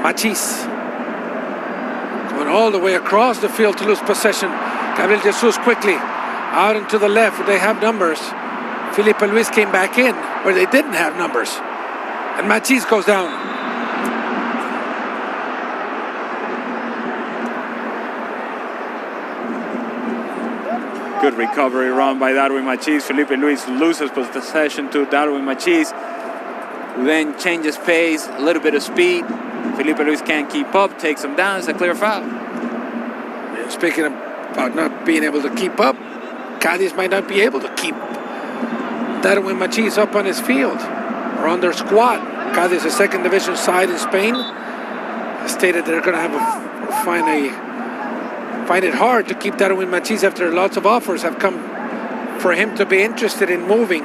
Machis going all the way across the field to lose possession. Gabriel Jesus quickly out into the left. They have numbers. Felipe Luis came back in where they didn't have numbers. And Machis goes down. Good recovery run by Darwin Machis. Felipe Luis loses possession to Darwin Machis, who then changes pace, a little bit of speed. Felipe Luis can't keep up, takes him down. It's a clear foul. And speaking about not being able to keep up, Cadiz might not be able to keep Darwin Machis up on his field or on their squad. Cadiz, a second division side in Spain, has stated they're going to have find it hard to keep Darwin Machis after lots of offers have come for him to be interested in moving.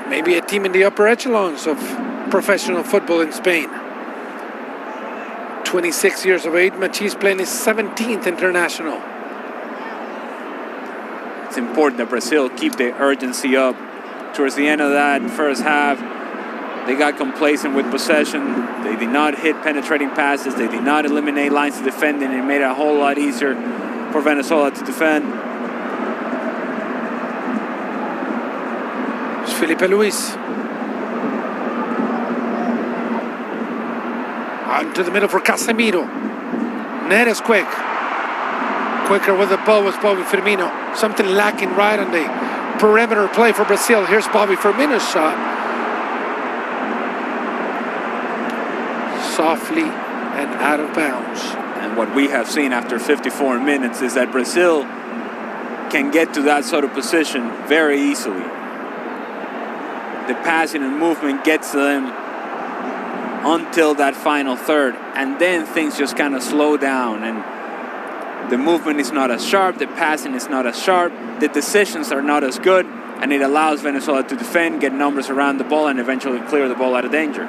Maybe a team in the upper echelons of professional football in Spain. 26 years of age, Machis playing his 17th international. It's important that Brazil keep the urgency up. Towards the end of that first half, they got complacent with possession. They did not hit penetrating passes. They did not eliminate lines of defending. It made it a whole lot easier for Venezuela to defend. It's Felipe Luis. Out to the middle for Casemiro. Neres quick. Quicker with the ball was Bobby Firmino. Something lacking right on the perimeter play for Brazil. Here's Bobby Firmino's shot. Softly and out of bounds. And what we have seen after 54 minutes is that Brazil can get to that sort of position very easily. The passing and movement gets to them until that final third, and then things just kind of slow down, and the movement is not as sharp, the passing is not as sharp, the decisions are not as good, and it allows Venezuela to defend, get numbers around the ball, and eventually clear the ball out of danger.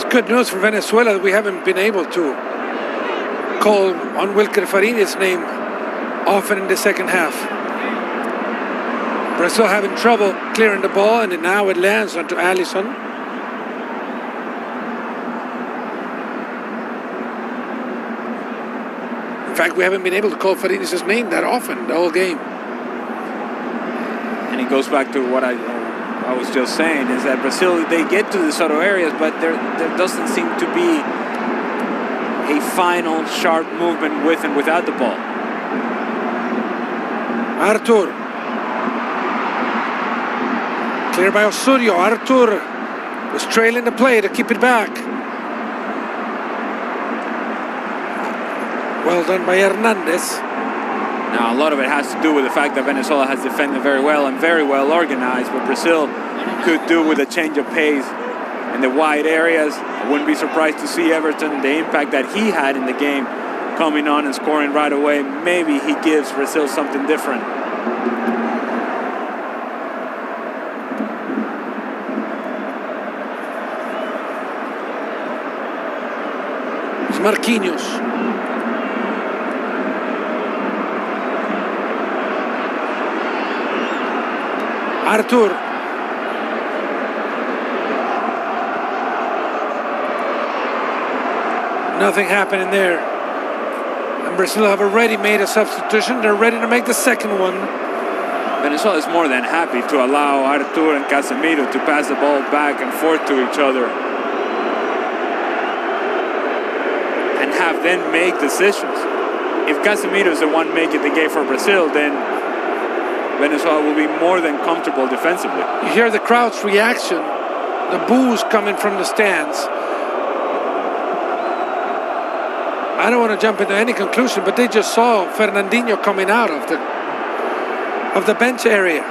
Good news for Venezuela that we haven't been able to call on Wilker Fariñez's name often in the second half. Brazil having trouble clearing the ball, and now it lands onto Alisson. In fact, we haven't been able to call Fariñez's name that often the whole game. And it goes back to what I was just saying, is that Brazil, they get to these sort of areas, but there doesn't seem to be a final sharp movement with and without the ball. Artur. Clear by Osorio. Artur was trailing the play to keep it back. Well done by Hernandez. Now, a lot of it has to do with the fact that Venezuela has defended very well and very well organized. What Brazil could do with a change of pace in the wide areas. I wouldn't be surprised to see Everton, the impact that he had in the game, coming on and scoring right away. Maybe he gives Brazil something different. It's Marquinhos. Artur. Nothing happening there. And Brazil have already made a substitution. They're ready to make the second one. Venezuela is more than happy to allow Artur and Casemiro to pass the ball back and forth to each other and have them make decisions. If Casemiro is the one making the game for Brazil, then Venezuela will be more than comfortable defensively. You hear the crowd's reaction, the boos coming from the stands. I don't want to jump into any conclusion, but they just saw Fernandinho coming out of the bench area.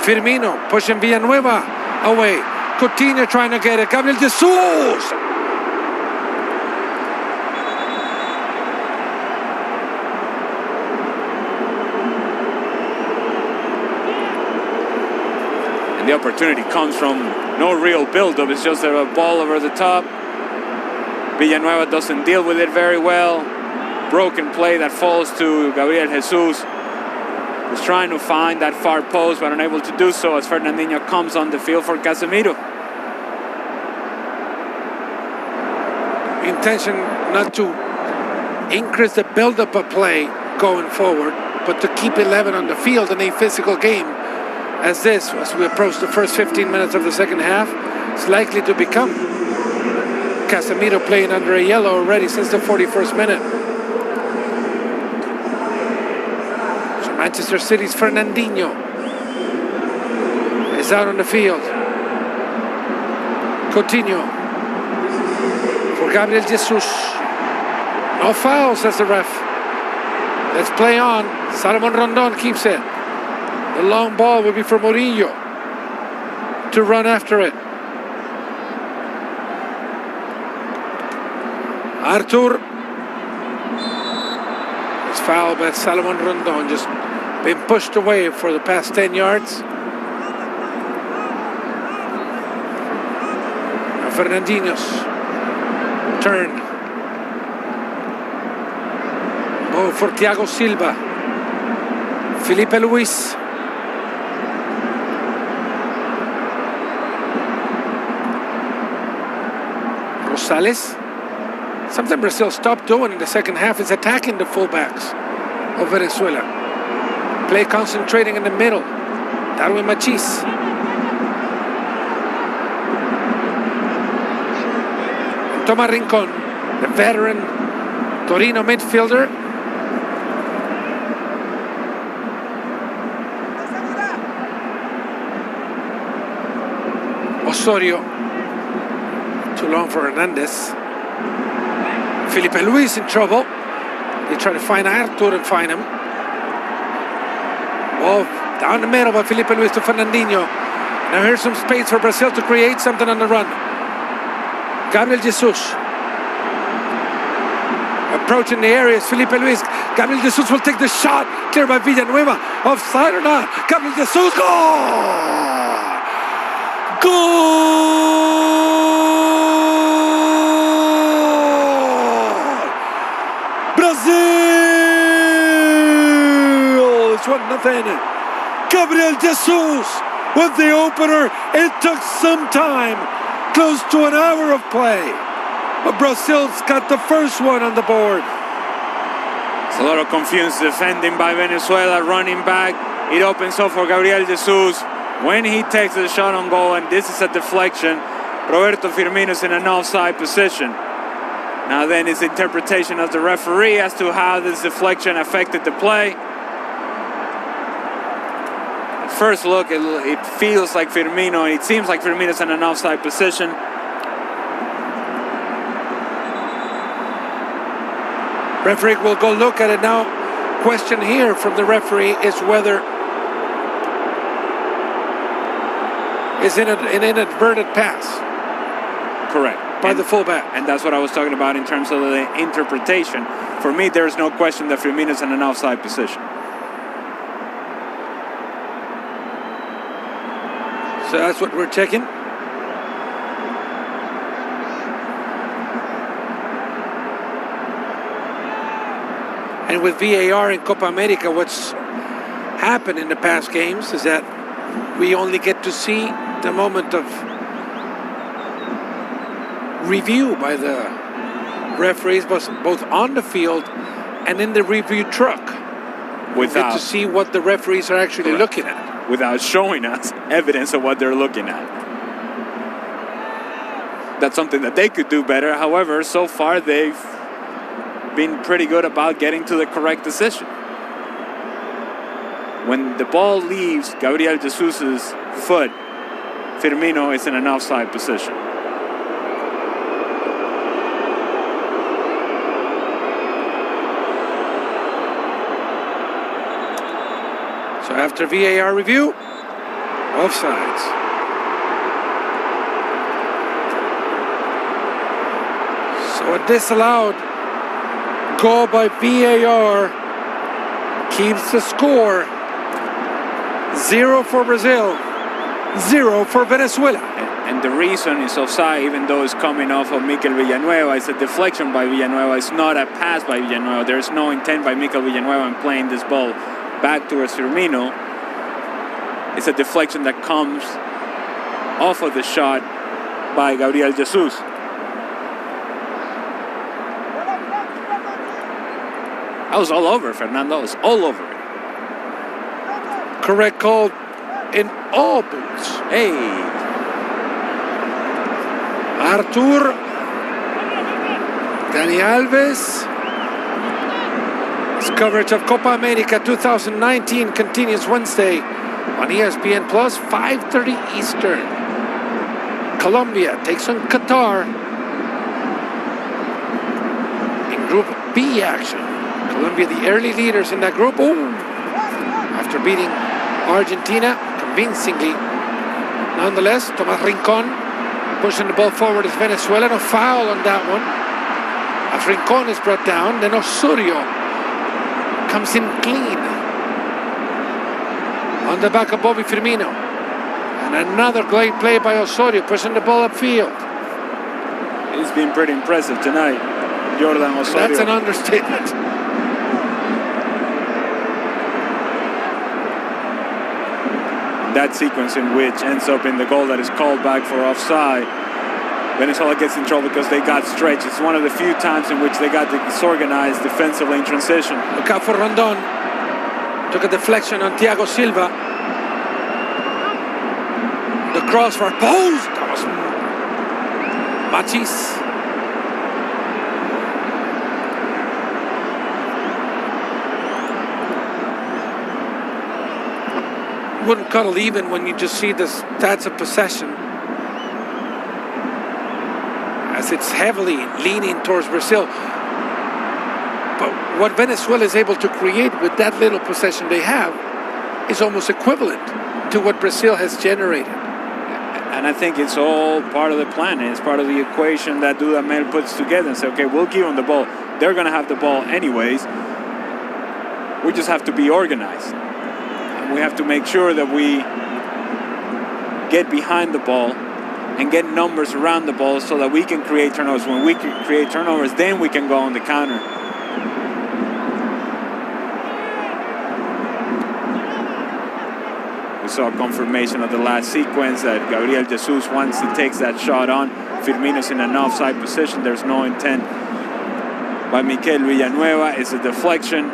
Firmino pushing Villanueva away. Coutinho trying to get it. Gabriel Jesus. And the opportunity comes from no real build-up. It's just a ball over the top. Villanueva doesn't deal with it very well. Broken play that falls to Gabriel Jesus. Was trying to find that far post, but unable to do so as Fernandinho comes on the field for Casemiro. Intention not to increase the build-up of play going forward, but to keep 11 on the field in a physical game as this, as we approach the first 15 minutes of the second half, is likely to become. Casemiro playing under a yellow already since the 41st minute. So Manchester City's Fernandinho is out on the field. Coutinho for Gabriel Jesus. No foul, says the ref. Let's play on. Salomon Rondon keeps it. The long ball will be for Mourinho to run after it. Artur is fouled by Salomon Rondon, just been pushed away for the past 10 yards. Now Fernandinho's turn. Ball for Thiago Silva. Felipe Luis. Rosales. Something Brazil stopped doing in the second half is attacking the fullbacks of Venezuela. Play concentrating in the middle. Darwin Machís. Thomas Rincon, the veteran Torino midfielder. Osorio. Too long for Hernandez. Felipe Luis in trouble. They try to find Artur and find him. Ball down the middle by Felipe Luis to Fernandinho. Now here's some space for Brazil to create something on the run. Gabriel Jesus. Approaching the areas, Felipe Luis. Gabriel Jesus will take the shot. Clear by Villanueva. Offside or not? Gabriel Jesus. Goal! Goal! Brazil! It's 1-0. Gabriel Jesus with the opener. It took some time. Close to an hour of play. But Brazil's got the first one on the board. It's a lot of confused defending by Venezuela, running back. It opens up for Gabriel Jesus. When he takes the shot on goal, and this is a deflection, Roberto Firmino's in an offside position. Now then it's interpretation of the referee as to how this deflection affected the play. At first look, it feels like Firmino, it seems like Firmino's in an offside position. Referee will go look at it now. Question here from the referee is whether it's an inadvertent pass. Correct. By the fullback. And that's what I was talking about in terms of the interpretation. For me, there's no question that Firmino's in an offside position. So that's what we're checking. And with VAR in Copa America, what's happened in the past games is that we only get to see the moment of review by the referees, both on the field and in the review truck. We get to see what the referees are actually looking at. Without showing us evidence of what they're looking at. That's something that they could do better. However, so far they've been pretty good about getting to the correct decision. When the ball leaves Gabriel Jesus's foot, Firmino is in an offside position. So after VAR review, offsides. So a disallowed goal by VAR keeps the score 0 for Brazil. 0 for Venezuela. And the reason is offside, even though it's coming off of Mikel Villanueva. It's a deflection by Villanueva. It's not a pass by Villanueva. There's no intent by Mikel Villanueva in playing this ball back towards Firmino. It's a deflection that comes off of the shot by Gabriel Jesus. I was all over Fernando. I was all over it. Correct call in all boots. Hey. Artur. Dani Alves. His coverage of Copa America 2019 continues Wednesday on ESPN Plus, 5:30 Eastern. Colombia takes on Qatar in Group B action. Colombia, the early leaders in that group. After beating Argentina convincingly. Nonetheless, Tomás Rincón pushing the ball forward is Venezuela. No foul on that one. As Rincón is brought down, then Osorio comes in clean on the back of Bobby Firmino. And another great play by Osorio, pushing the ball upfield. He's been pretty impressive tonight, Jordan Osorio. That's an understatement. That sequence in which ends up in the goal that is called back for offside. Venezuela gets in trouble because they got stretched. It's one of the few times in which they got disorganized defensively in transition. Look out for Rondon. Took a deflection on Thiago Silva. The cross for post. That was Machis. Wouldn't cuddle even when you just see the stats of possession, as it's heavily leaning towards Brazil. But what Venezuela is able to create with that little possession they have is almost equivalent to what Brazil has generated. And I think it's all part of the plan. It's part of the equation that Dudamel puts together and say, okay, we'll give them the ball. They're going to have the ball anyways. We just have to be organized. We have to make sure that we get behind the ball and get numbers around the ball so that we can create turnovers. When we can create turnovers, then we can go on the counter. We saw confirmation of the last sequence that Gabriel Jesus, once he takes that shot on, Firmino's in an offside position. There's no intent by Mikel Villanueva. It's a deflection.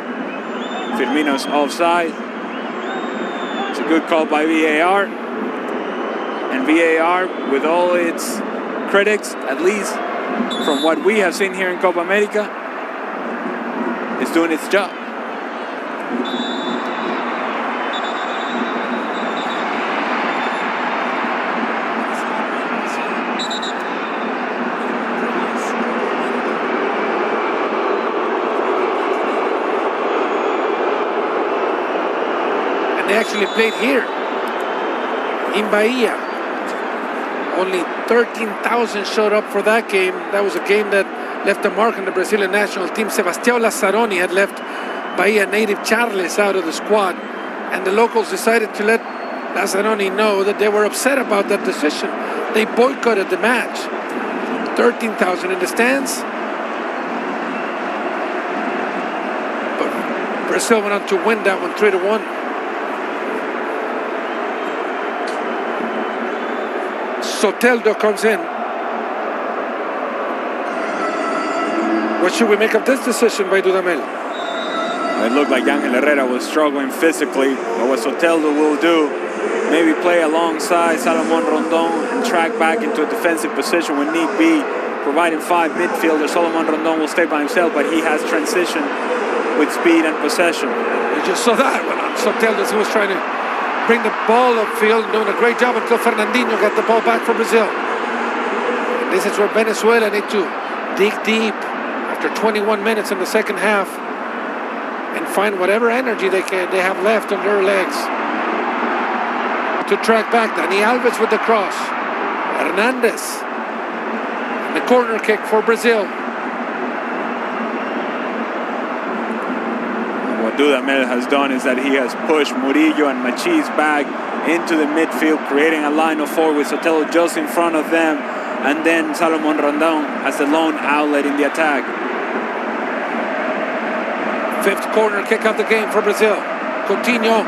Firmino's offside. It's a good call by VAR. And VAR, with all its critics, at least from what we have seen here in Copa America, is doing its job. They actually played here in Bahia. Only 13,000 showed up for that game. That was a game that left a mark on the Brazilian national team. Sebastião Lazzaroni had left Bahia native Charles out of the squad, and the locals decided to let Lazzaroni know that they were upset about that decision. They boycotted the match. 13,000 in the stands. But Brazil went on to win that one 3-1. Soteldo comes in. What should we make of this decision by Dudamel? It looked like Ángel Herrera was struggling physically, but what Soteldo will do, maybe play alongside Salomón Rondón and track back into a defensive position when need be, providing 5 midfielders. Salomón Rondón will stay by himself, but he has transition with speed and possession. You just saw that when Soteldo was trying to bring the ball upfield, doing a great job until Fernandinho got the ball back for Brazil. And this is where Venezuela need to dig deep after 21 minutes in the second half and find whatever energy they have left on their legs to track back. Dani Alves with the cross. Hernandez. And the corner kick for Brazil. What Dudamel has done is that he has pushed Murillo and Machis back into the midfield, creating a line of four with Sotelo just in front of them, and then Salomon Rondon as the lone outlet in the attack. Fifth corner kick of the game for Brazil. Coutinho,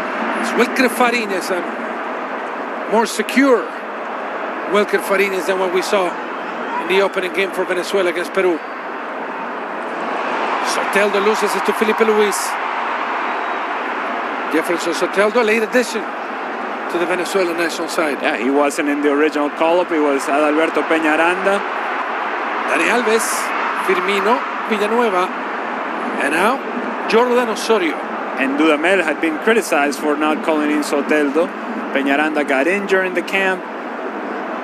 Wilker Fariñez, more secure Wilker Fariñez than what we saw in the opening game for Venezuela against Peru. Soteldo loses it to Felipe Luis. Jefferson Soteldo, late addition to the Venezuelan national side. Yeah, he wasn't in the original call-up. It was Adalberto Peñaranda. Dani Alves, Firmino, Villanueva, and now Jordan Osorio. And Dudamel had been criticized for not calling in Soteldo. Peñaranda got injured in the camp.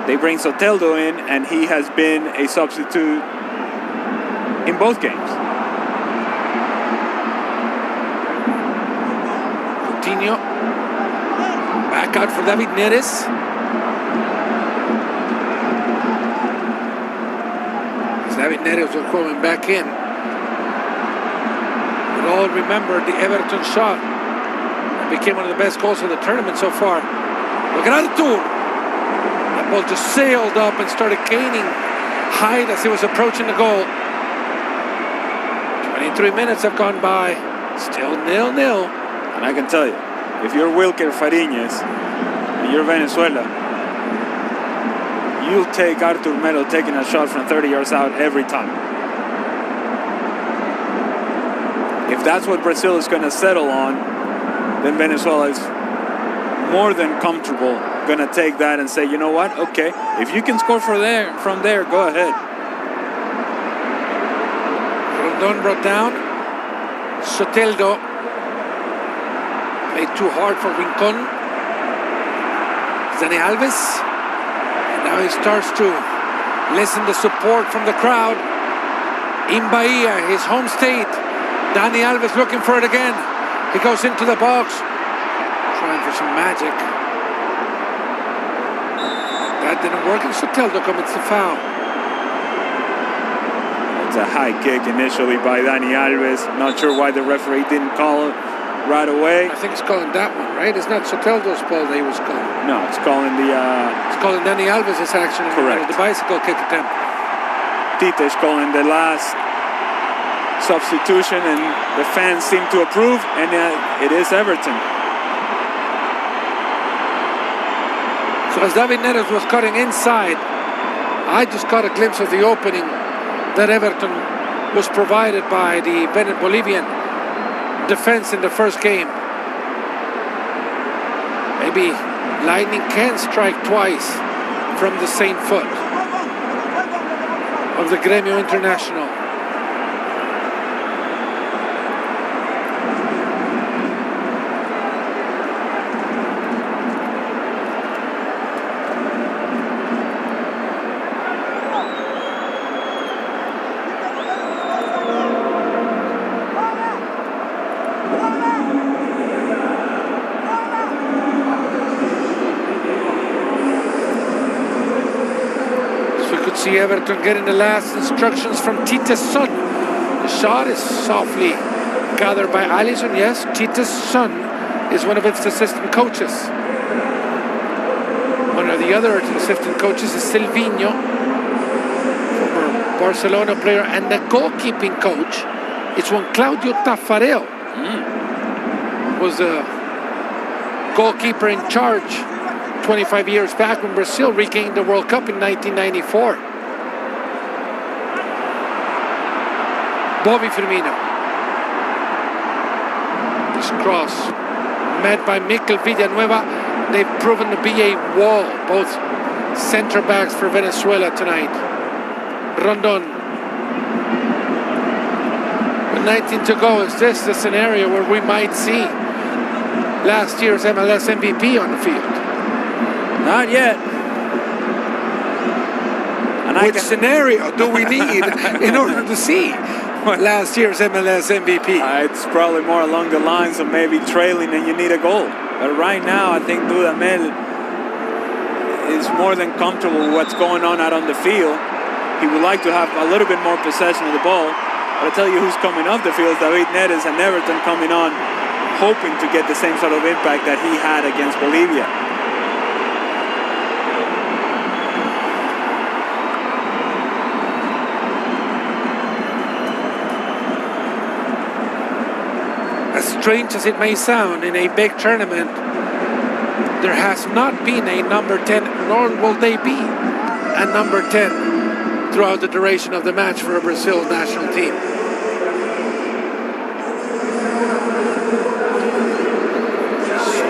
They bring Soteldo in, and he has been a substitute in both games. Coutinho, back out for David Neres. David Neres was going back in. We all remember the Everton shot. It became one of the best goals of the tournament so far. Look at Artur. That ball just sailed up and started gaining height as he was approaching the goal. 23 minutes have gone by. Still 0-0. And I can tell you, if you're Wilker Fariñez and you're Venezuela, you'll take Artur Melo taking a shot from 30 yards out every time. If that's what Brazil is going to settle on, then Venezuela is more than comfortable going to take that and say, you know what, okay, if you can score from there, go ahead. Rondon brought down. Soteldo played too hard for Rincon. Dani Alves. And now he starts to listen to support from the crowd. In Bahia, his home state. Dani Alves looking for it again. He goes into the box, trying for some magic. That didn't work, and Soteldo commits the foul. It's a high kick initially by Dani Alves. Not sure why the referee didn't call it right away. I think it's calling that one, right? It's not Soteldo's ball that he was calling. No, it's calling the... It's calling Dani Alves' action in the bicycle kick attempt. Tite's calling the last substitution, and the fans seem to approve, and it is Everton. So as David Neres was cutting inside, I just caught a glimpse of the opening that Everton was provided by the Bolivian defense in the first game. Maybe lightning can strike twice from the same foot of the Gremio International. See Everton getting the last instructions from Tite's son. The shot is softly gathered by Alisson. Yes, Tite's son is one of its assistant coaches. One of the other assistant coaches is Silvinho, former Barcelona player, and the goalkeeping coach is one Claudio Taffarel. Was a goalkeeper in charge 25 years back when Brazil regained the World Cup in 1994. Bobby Firmino. This cross met by Mikel Villanueva. They've proven to be a wall, both center backs for Venezuela tonight. Rondon. With 19 to go, is this the scenario where we might see last year's MLS MVP on the field? Not yet. And which scenario do we need in order to see last year's MLS MVP? It's probably more along the lines of maybe trailing and you need a goal. But right now, I think Dudamel is more than comfortable with what's going on out on the field. He would like to have a little bit more possession of the ball. But I'll tell you who's coming off the field, David Neres and Everton coming on, hoping to get the same sort of impact that he had against Bolivia. as strange as it may sound, in a big tournament, there has not been a number 10, nor will they be a number 10 throughout the duration of the match for a Brazil national team.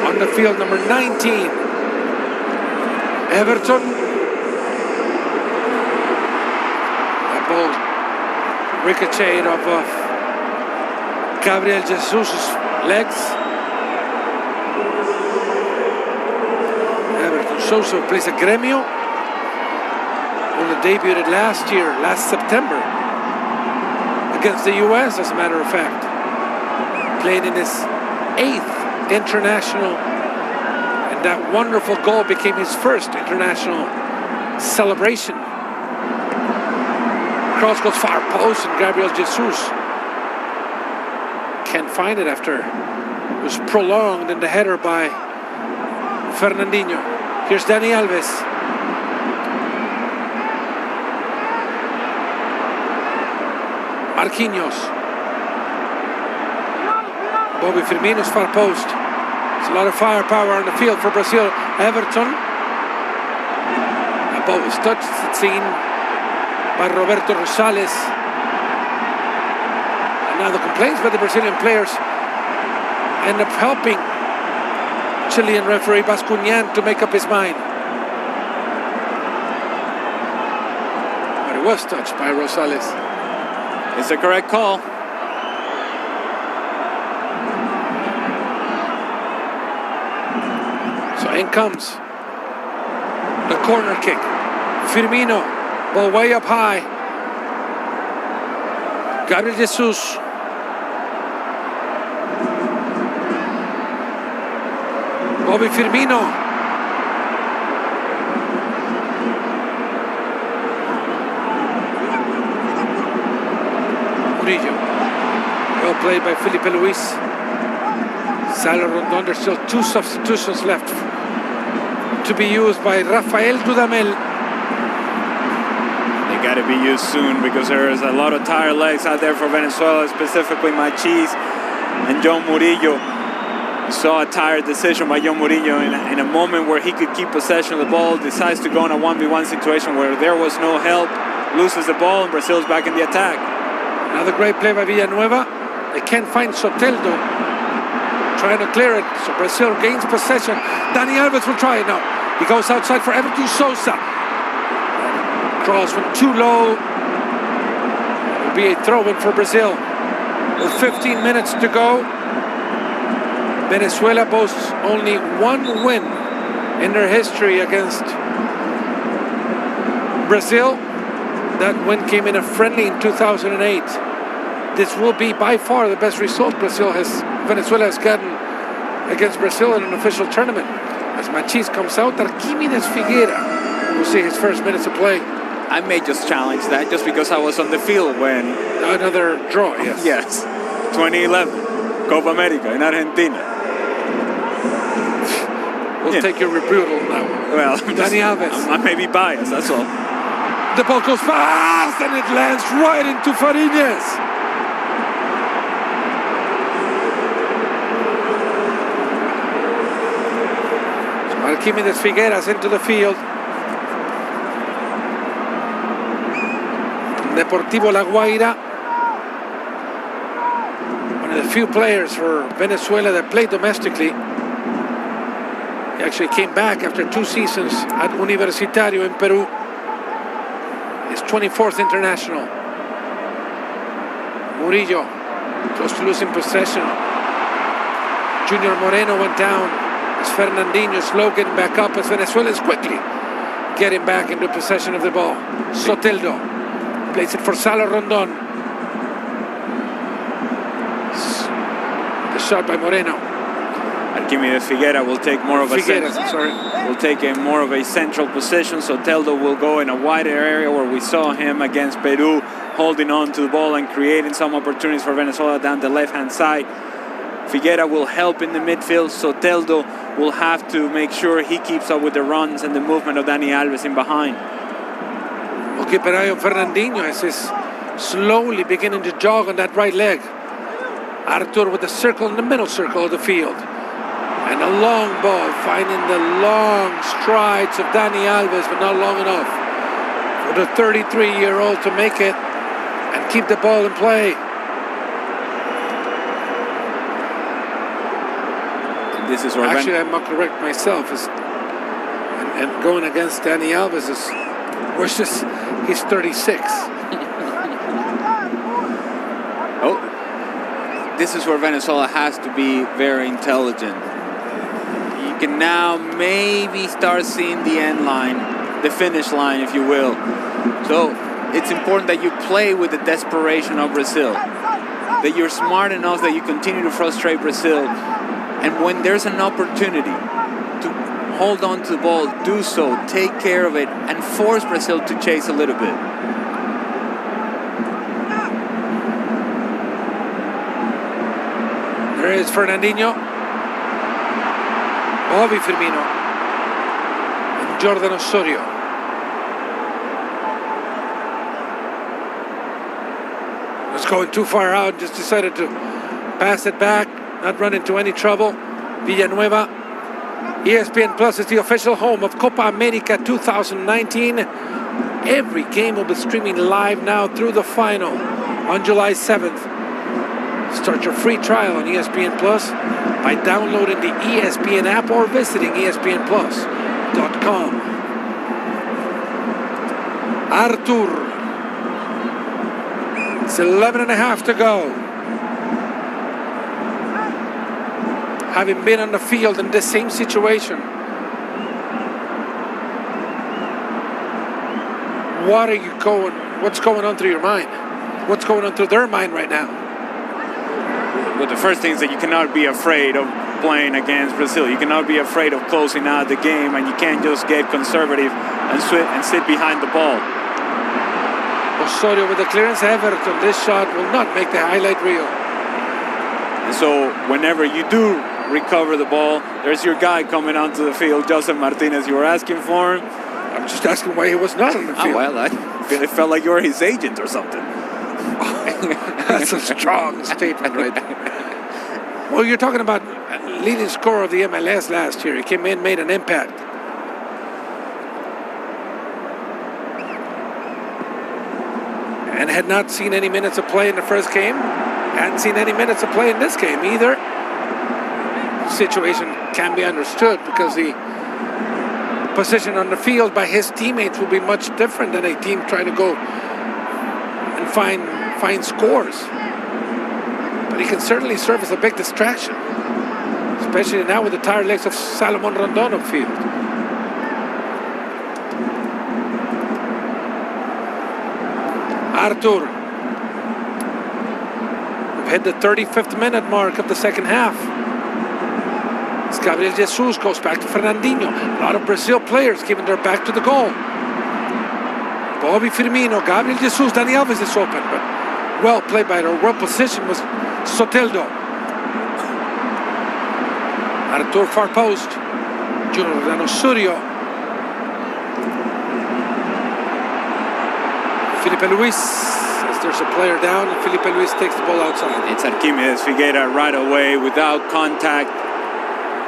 On the field, number 19, Everton. A ball ricocheted off of Gabriel Jesus' legs. Everton Sosa plays a Gremio. Only debuted last September, against the US, as a matter of fact. Played in his 8th international, and that wonderful goal became his first international celebration. Cross goes far post, and Gabriel Jesus can't find it after it was prolonged in the header by Fernandinho. Here's Dani Alves. Marquinhos. Bobby Firmino's far post. There's a lot of firepower on the field for Brazil. Everton. A ball was touched, it's seen by Roberto Rosales. And now the complaints by the Brazilian players end up helping Chilean referee Bascunian to make up his mind. But it was touched by Rosales. It's a correct call. So in comes the corner kick. Firmino, ball way up high. Gabriel Jesus. Bobby Firmino. Murillo. Well played by Felipe Luis. Salo Rondon. There's still 2 substitutions left to be used by Rafael Dudamel. They got to be used soon because there is a lot of tired legs out there for Venezuela, specifically Machís and John Murillo. You saw a tired decision by John Murillo in a moment where he could keep possession of the ball, decides to go in a 1v1 situation where there was no help, loses the ball, and Brazil's back in the attack. Another great play by Villanueva. They can't find Soteldo, trying to clear it, so Brazil gains possession. Dani Alves will try it now. He goes outside for Everton Sosa. Cross went too low. It will be a throw-in for Brazil. With 15 minutes to go, Venezuela boasts only 1 win in their history against Brazil. That win came in a friendly in 2008. This will be by far the best result Venezuela has gotten against Brazil in an official tournament. As Machís comes out, Arquímedes Figueira will see his first minutes of play. I may just challenge that just because I was on the field when... Another draw, yes. Yes, 2011, Copa America in Argentina. We'll take your rebuttal now. Well, Dani Alves. I may be biased, that's all. The ball goes fast and it lands right into Fariñez. Arquímedes Figueras into the field. Deportivo La Guaira. One of the few players for Venezuela that played domestically. He actually came back after 2 seasons at Universitario in Peru. His 24th international. Murillo, close to losing possession. Junior Moreno went down. As Fernandinho slow getting back up as Venezuela is quickly getting back into possession of the ball. Soteldo plays it for Salo Rondon. The shot by Moreno. Arquímedes Figueira will take more of a more of a central position. Soteldo will go in a wider area where we saw him against Peru, holding on to the ball and creating some opportunities for Venezuela down the left-hand side. Figueira will help in the midfield. Soteldo will have to make sure he keeps up with the runs and the movement of Dani Alves in behind. We'll keep an eye on Fernandinho as he's slowly beginning to jog on that right leg. Artur with the circle in the middle circle of the field. And a long ball, finding the long strides of Dani Alves, but not long enough for the 33-year-old to make it and keep the ball in play. And this is where actually, I'm not correct myself. And going against Dani Alves he's 36. Oh, this is where Venezuela has to be very intelligent. You can now maybe start seeing the end line, the finish line, if you will. So it's important that you play with the desperation of Brazil, that you're smart enough that you continue to frustrate Brazil. And when there's an opportunity to hold on to the ball, do so, take care of it, and force Brazil to chase a little bit. There is Fernandinho, Bobby Firmino, and Jordan Osorio. Was going too far out, just decided to pass it back, not run into any trouble. Villanueva. ESPN Plus is the official home of Copa America 2019. Every game will be streaming live now through the final on July 7th. Start your free trial on ESPN Plus by downloading the ESPN app or visiting ESPNplus.com. Artur. It's 11 and a half to go. Having been on the field in this same situation, what's going on through your mind? What's going on through their mind right now? Well, the first thing is that you cannot be afraid of playing against Brazil. You cannot be afraid of closing out the game, and you can't just get conservative and sit behind the ball. Osorio with the clearance. Everton, this shot will not make the highlight reel. And so whenever you do recover the ball, there's your guy coming onto the field, Joseph Martinez. You were asking for him. I'm just asking why he was not on the field. Oh, well, it felt like you were his agent or something. That's a strong statement, right? Well, you're talking about leading scorer of the MLS last year. He came in, made an impact. And had not seen any minutes of play in the first game. Hadn't seen any minutes of play in this game either. Situation can be understood because the position on the field by his teammates will be much different than a team trying to go and find scores. But he can certainly serve as a big distraction, especially now with the tired legs of Salomon Rondon upfield. Artur. We've hit the 35th minute mark of the second half. As Gabriel Jesus goes back to Fernandinho. A lot of Brazil players giving their back to the goal. Bobby Firmino, Gabriel Jesus, Dani Alves is open, but well played by their well position was Soteldo. Artur far post. Jordan Osorio. Felipe Luis, as there's a player down, and Felipe Luis takes the ball outside. It's Arquímedes Figueira right away without contact.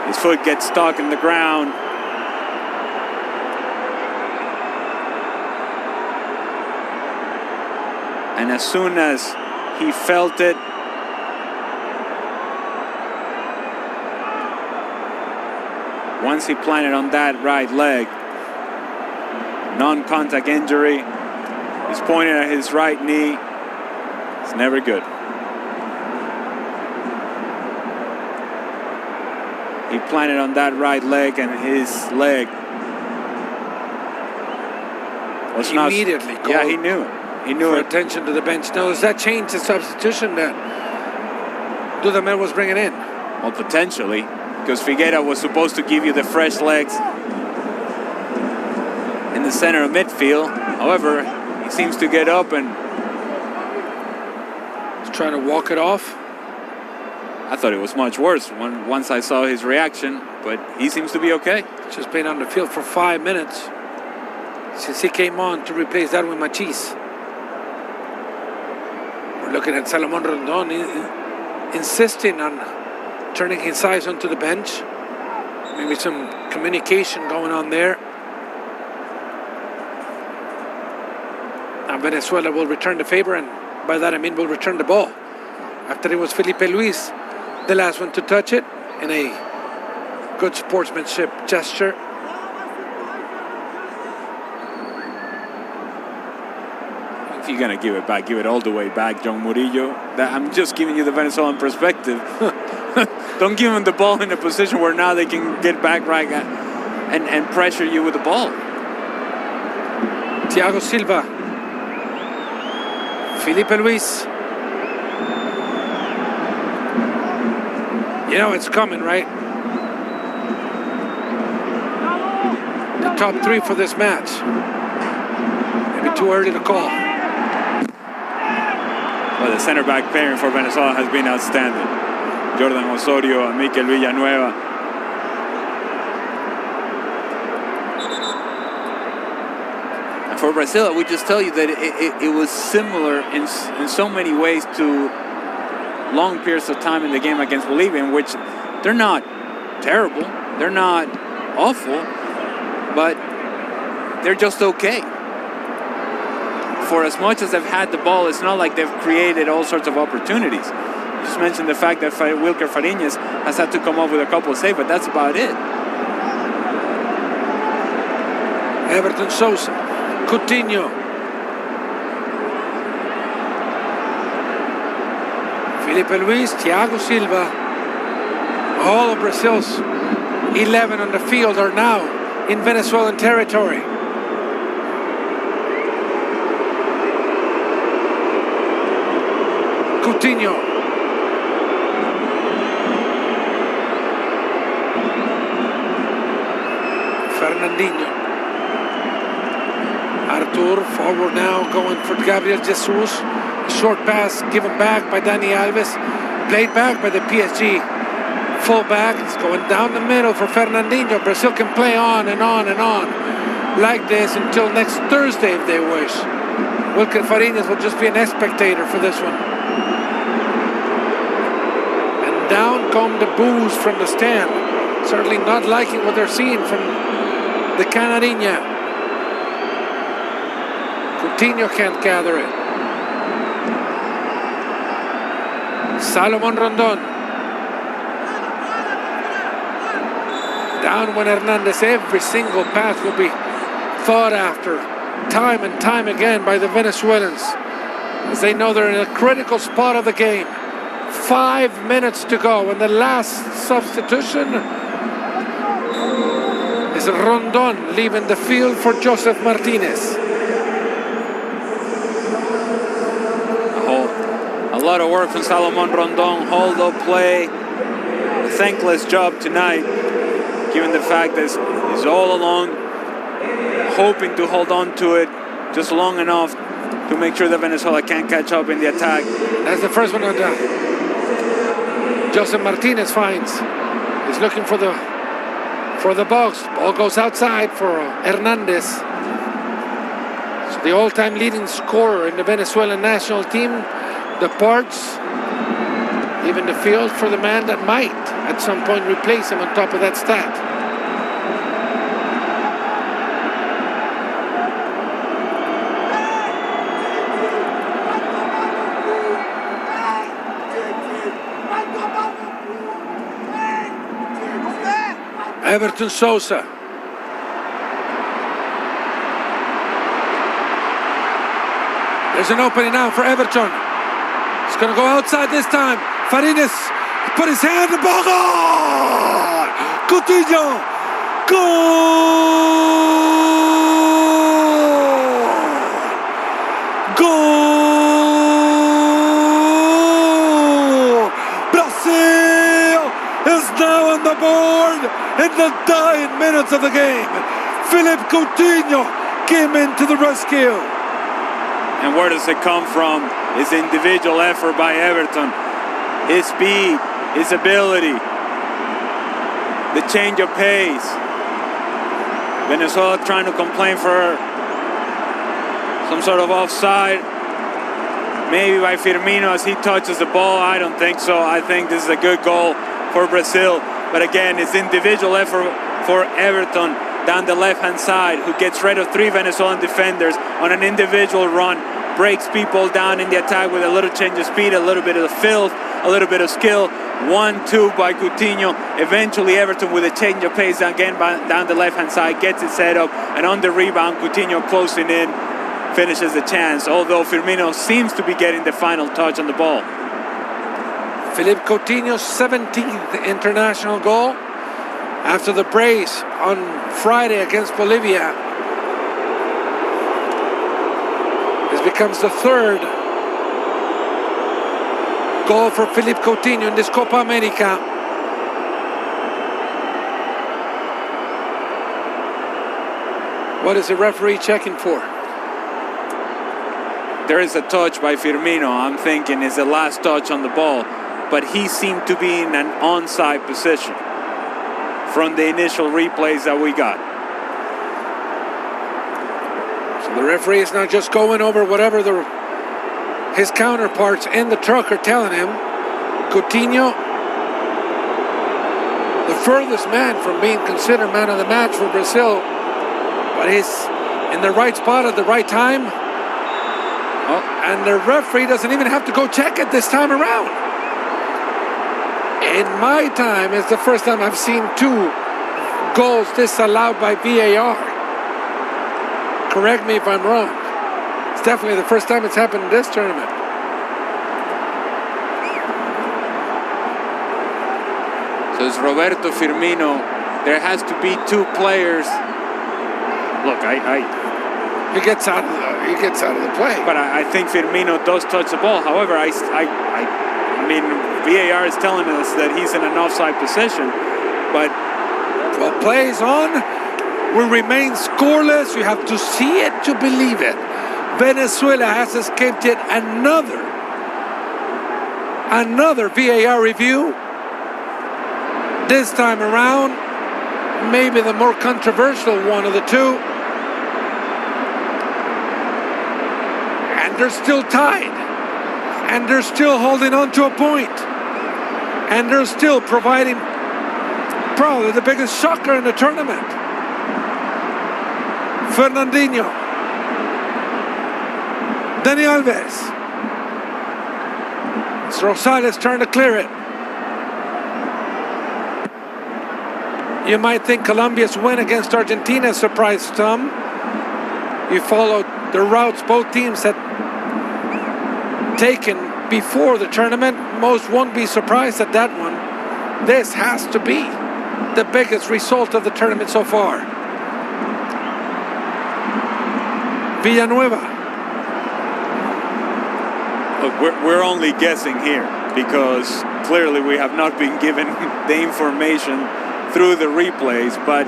His foot gets stuck in the ground. And as soon as he felt it, once he planted on that right leg, non-contact injury, he's pointing at his right knee. It's never good. He planted on that right leg, and his leg was immediately not. Yeah, he knew it. He knew it. Attention to the bench. Now, does that change the substitution that Dudamel was bringing in? Well, potentially, because Figueira was supposed to give you the fresh legs in the center of midfield. However, he seems to get up and he's trying to walk it off. I thought it was much worse once I saw his reaction, but he seems to be okay. Just been on the field for 5 minutes since he came on to replace Darwin Machís. We're looking at Salomon Rondon. insisting on turning his eyes onto the bench. Maybe some communication going on there. Now Venezuela will return the favor, and by that I mean will return the ball. After it was Felipe Luis, the last one to touch it in a good sportsmanship gesture. If you're going to give it back, give it all the way back, John Murillo. I'm just giving you the Venezuelan perspective. Don't give them the ball in a position where now they can get back right and pressure you with the ball. Thiago Silva. Felipe Luis. You know it's coming, right? The top three for this match. Maybe too early to call. Well, the center back pairing for Venezuela has been outstanding. Jordan Osorio and Mikel Villanueva. And for Brazil, I would just tell you that it was similar in so many ways to long periods of time in the game against Bolivia, in which they're not terrible, they're not awful, but they're just okay. For as much as they've had the ball, it's not like they've created all sorts of opportunities. You just mentioned the fact that Wilker Fariñas has had to come up with a couple of saves, but that's about it. Everton Sosa, Coutinho. Felipe Luis, Thiago Silva. All of Brazil's 11 on the field are now in Venezuelan territory. Coutinho. Fernandinho. Artur forward now, going for Gabriel Jesus. Short pass given back by Dani Alves. Played back by the PSG fullback. It's going down the middle for Fernandinho. Brazil can play on and on and on like this until next Thursday if they wish. Wilker Fariñas will just be an spectator for this one. And down come the boos from the stand. Certainly not liking what they're seeing from the Canarinha. Coutinho can't gather it. Salomon Rondon. Down when Hernandez. Every single pass will be thought after time and time again by the Venezuelans, as they know they're in a critical spot of the game. 5 minutes to go, and the last substitution is Rondon leaving the field for Joseph Martinez. A lot of work from Salomon Rondon, hold-up play, a thankless job tonight, given the fact that he's all along hoping to hold on to it just long enough to make sure that Venezuela can't catch up in the attack. That's the first one that Joseph Martinez finds. He's looking for the box. Ball goes outside for Hernandez. So the all-time leading scorer in the Venezuelan national team departs, leaving the field for the man that might at some point replace him on top of that stat. Everton Sosa. There's an opening now for Everton. It's going to go outside this time. Fariñas put his hand, the ball, goal! Coutinho, goal! Goal! Brazil is now on the board in the dying minutes of the game. Philippe Coutinho came into the rescue. And where does it come from? His individual effort by Everton. His speed, his ability, the change of pace. Venezuela trying to complain for some sort of offside. maybe by Firmino as he touches the ball. I don't think so. I think this is a good goal for Brazil. But again, it's individual effort for Everton down the left-hand side, who gets rid of 3 Venezuelan defenders on an individual run, breaks people down in the attack with a little change of speed, a little bit of filth, a little bit of skill. 1-2 by Coutinho. Eventually Everton with a change of pace again down the left-hand side, gets it set up, and on the rebound, Coutinho closing in, finishes the chance, although Firmino seems to be getting the final touch on the ball. Philippe Coutinho's 17th international goal after the brace on Friday against Bolivia. This becomes the 3rd goal for Philippe Coutinho in this Copa America. What is the referee checking for? There is a touch by Firmino. I'm thinking is the last touch on the ball, but he seemed to be in an onside position from the initial replays that we got. So the referee is not just going over whatever his counterparts in the truck are telling him. Coutinho, the furthest man from being considered man of the match for Brazil, but he's in the right spot at the right time. Oh, and the referee doesn't even have to go check it this time around. In my time, it's the first time I've seen 2 goals disallowed by VAR. Correct me if I'm wrong. It's definitely the first time it's happened in this tournament. So it's Roberto Firmino. There has to be 2 players. Look, he gets out of the play. But I think Firmino does touch the ball. However, I mean, VAR is telling us that he's in an offside position, but 12 plays on, will remain scoreless. You have to see it to believe it. Venezuela has escaped yet another VAR review. This time around, maybe the more controversial one of the 2. And they're still tied. And they're still holding on to a point. And they're still providing probably the biggest shocker in the tournament. Fernandinho. Dani Alves. It's Rosales' turn to clear it. You might think Colombia's win against Argentina surprised some. You followed the routes both teams had taken before the tournament. Most won't be surprised at that one. This has to be the biggest result of the tournament so far. Villanueva. Look, we're only guessing here because clearly we have not been given the information through the replays, but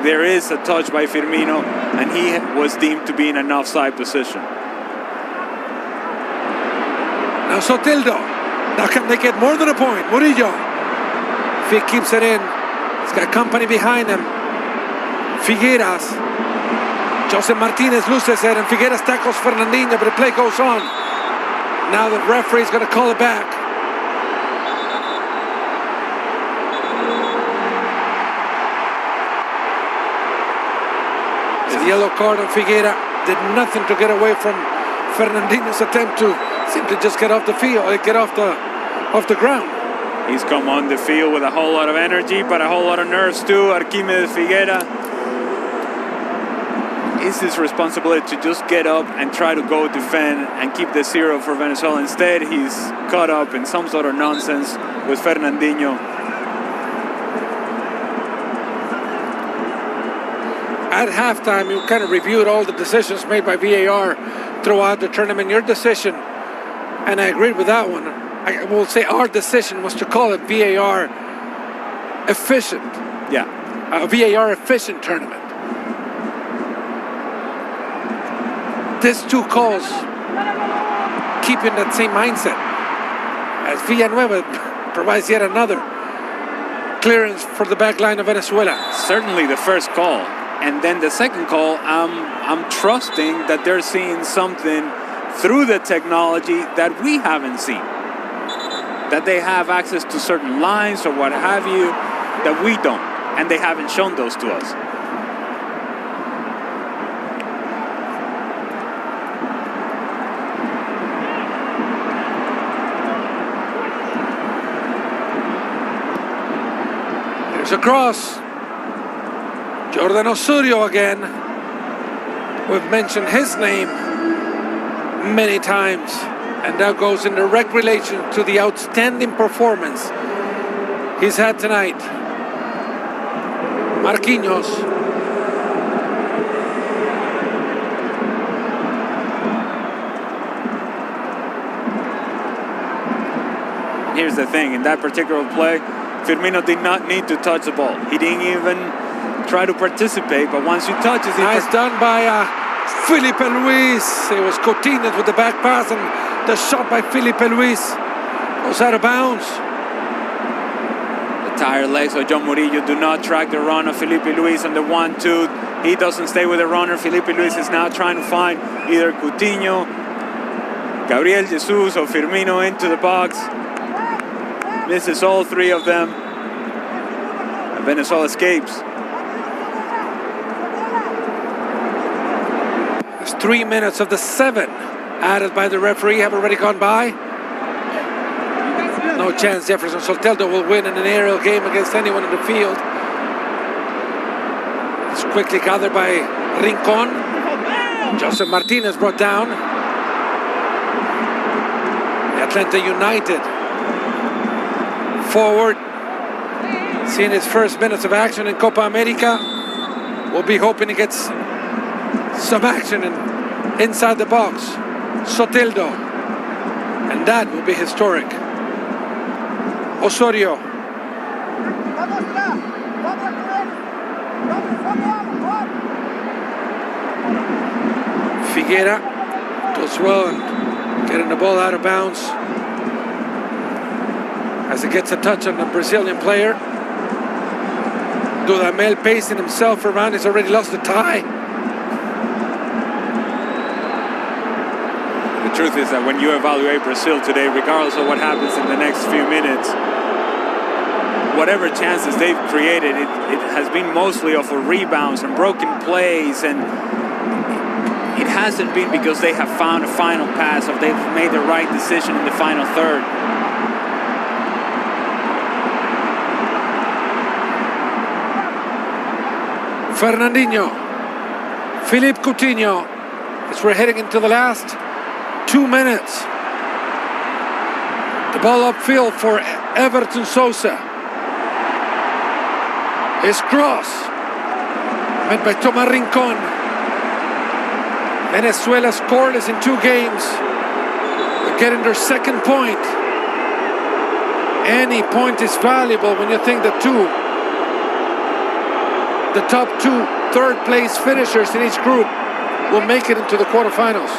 there is a touch by Firmino and he was deemed to be in an offside position. Now Soteldo. Now can they get more than a point? Murillo. If he keeps it in, he's got company behind him. Figueras. Jose Martinez loses it and Figueras tackles Fernandinho, but the play goes on. Now the referee's going to call it back. The yellow card on Figueira did nothing to get away from Fernandinho's attempt to simply just get off the field, get off the ground. He's come on the field with a whole lot of energy, but a whole lot of nerves too. Arquímedes Figueira. It's his responsibility to just get up and try to go defend and keep the 0 for Venezuela. Instead, he's caught up in some sort of nonsense with Fernandinho. At halftime, you kind of reviewed all the decisions made by VAR throughout the tournament. Your decision, and I agreed with that one, I will say our decision was to call it VAR efficient. Yeah. A VAR efficient tournament. These 2 calls keeping that same mindset as Villanueva provides yet another clearance for the back line of Venezuela. Certainly the first call. And then the second call, I'm trusting that they're seeing something through the technology that we haven't seen. That they have access to certain lines or what have you that we don't, and they haven't shown those to us. There's a cross. Jordan Osorio again. We've mentioned his name many times, and that goes in direct relation to the outstanding performance he's had tonight. Marquinhos. Here's the thing, in that particular play, Firmino did not need to touch the ball. He didn't even try to participate, but once you touch it... Nice done by Felipe Luis. It was Coutinho with the back pass, and the shot by Felipe Luis goes out of bounds. The tired legs of John Murillo do not track the run of Felipe Luis on the 1-2. He doesn't stay with the runner. Felipe Luis is now trying to find either Coutinho, Gabriel Jesus, or Firmino into the box. Misses all three of them. And Venezuela escapes. 3 minutes of the 7 added by the referee have already gone by. No chance Jefferson Soteldo will win in an aerial game against anyone in the field. It's quickly gathered by Rincon. Joseph Martinez brought down. Atlanta United forward, seeing his first minutes of action in Copa America. We'll be hoping he gets some action inside the box. Soteldo, and that will be historic. Osorio. Figuera does well and getting the ball out of bounds as it gets a touch on the Brazilian player. Dudamel pacing himself around. He's already lost the tie. The truth is that when you evaluate Brazil today, regardless of what happens in the next few minutes, whatever chances they've created, it has been mostly off of rebounds and broken plays, and it hasn't been because they have found a final pass or they've made the right decision in the final third. Fernandinho, Philippe Coutinho, as we're heading into the last 2 minutes. The ball upfield for Everton Sosa. His cross, met by Tomás Rincon. Venezuela scoreless in 2 games. They're getting their second point. Any point is valuable when you think the top 2 third-place finishers in each group will make it into the quarterfinals.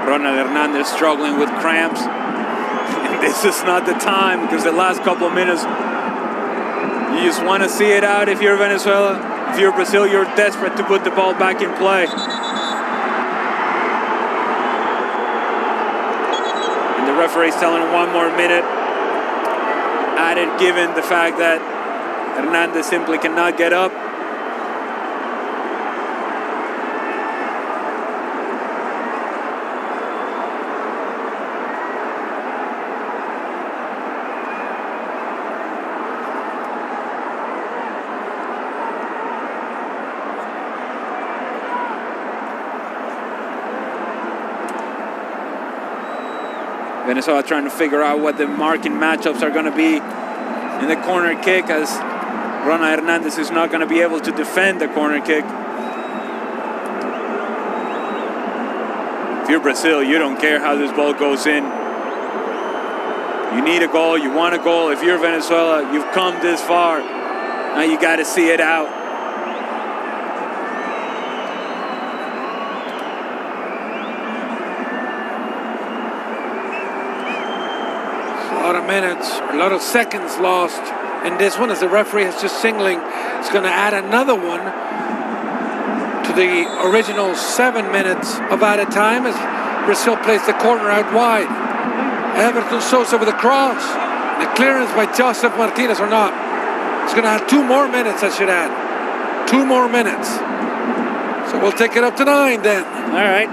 Ronald Hernandez struggling with cramps. And this is not the time, because the last couple of minutes, you just want to see it out. If you're Venezuela, if you're Brazil, you're desperate to put the ball back in play. And the referee's telling him 1 more minute added, given the fact that Hernandez simply cannot get up. Venezuela trying to figure out what the marking matchups are going to be in the corner kick, as Ronald Hernandez is not going to be able to defend the corner kick. If you're Brazil, you don't care how this ball goes in. You need a goal, you want a goal. If you're Venezuela, you've come this far. Now you got to see it out. A lot of minutes, a lot of seconds lost in this one, as the referee is just signaling it's going to add another one to the original 7 minutes of added time as Brazil plays the corner out wide. Everton Sosa with a cross. The clearance by Joseph Martinez or not. It's going to add 2 more minutes, I should add. 2 more minutes. So we'll take it up to 9 then. All right.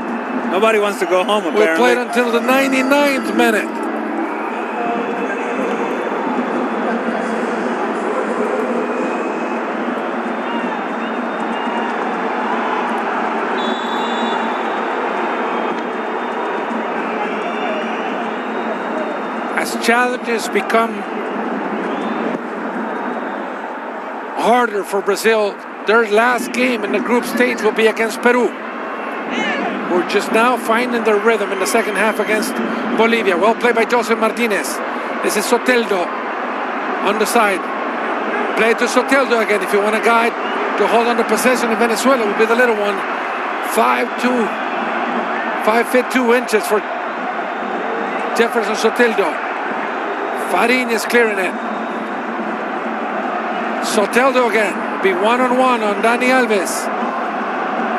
Nobody wants to go home, apparently. We'll play it until the 99th minute. As challenges become harder for Brazil, their last game in the group stage will be against Peru. We're just now finding their rhythm in the second half against Bolivia. Well played by José Martínez. This is Soteldo on the side. Play to Soteldo again. If you want a guide to hold on the possession in Venezuela, will be the little one. 5'2", 5 feet 2 inches for Jefferson Soteldo. Farín is clearing it. Soteldo again. Be one-on-one on Dani Alves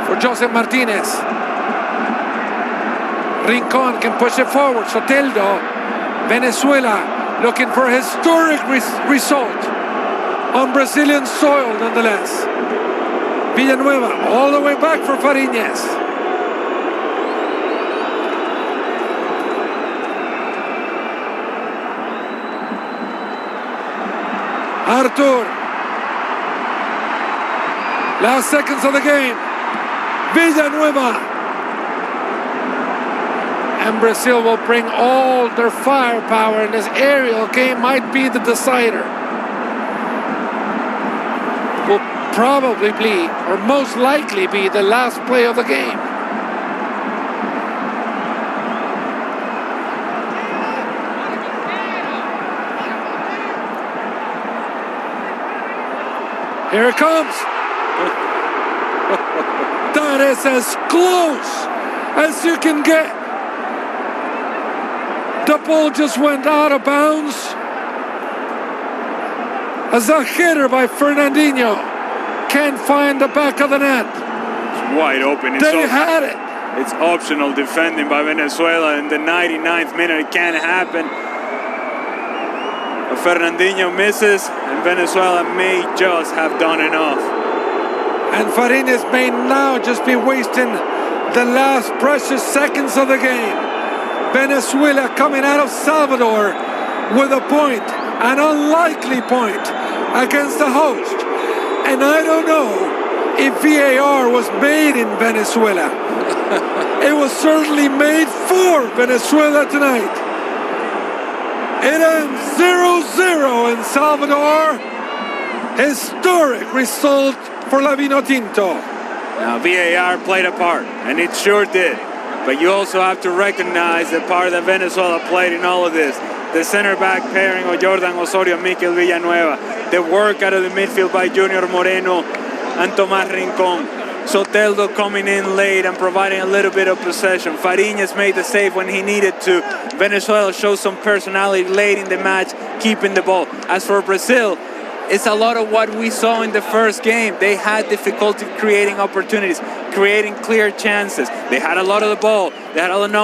for José Martínez. Rincon can push it forward. Soteldo. Venezuela looking for a historic result on Brazilian soil nonetheless. Villanueva all the way back for Fariñez. Artur. Last seconds of the game. Villanueva. And Brazil will bring all their firepower in this aerial game. Might be the decider. Will probably be, or most likely be, the last play of the game. Here it comes. That is as close as you can get. The ball just went out of bounds. As a header by Fernandinho can't find the back of the net. It's wide open. They had it. It's optional defending by Venezuela in the 99th minute. It can't happen. But Fernandinho misses, and Venezuela may just have done enough. And Fariñez may now just be wasting the last precious seconds of the game. Venezuela coming out of Salvador with a point, an unlikely point against the host. And I don't know if VAR was made in Venezuela. It was certainly made for Venezuela tonight. It ends 0-0 in Salvador. Historic result for La Vinotinto. Now VAR played a part, and it sure did. But you also have to recognize the part that Venezuela played in all of this. The center back pairing of Jordan Osorio, Mikel Villanueva. The work out of the midfield by Junior Moreno and Tomás Rincón. Soteldo coming in late and providing a little bit of possession. Fariñez made the save when he needed to. Venezuela showed some personality late in the match, keeping the ball. As for Brazil, it's a lot of what we saw in the first game. They had difficulty creating opportunities, creating clear chances. They had a lot of the ball. They had a lot of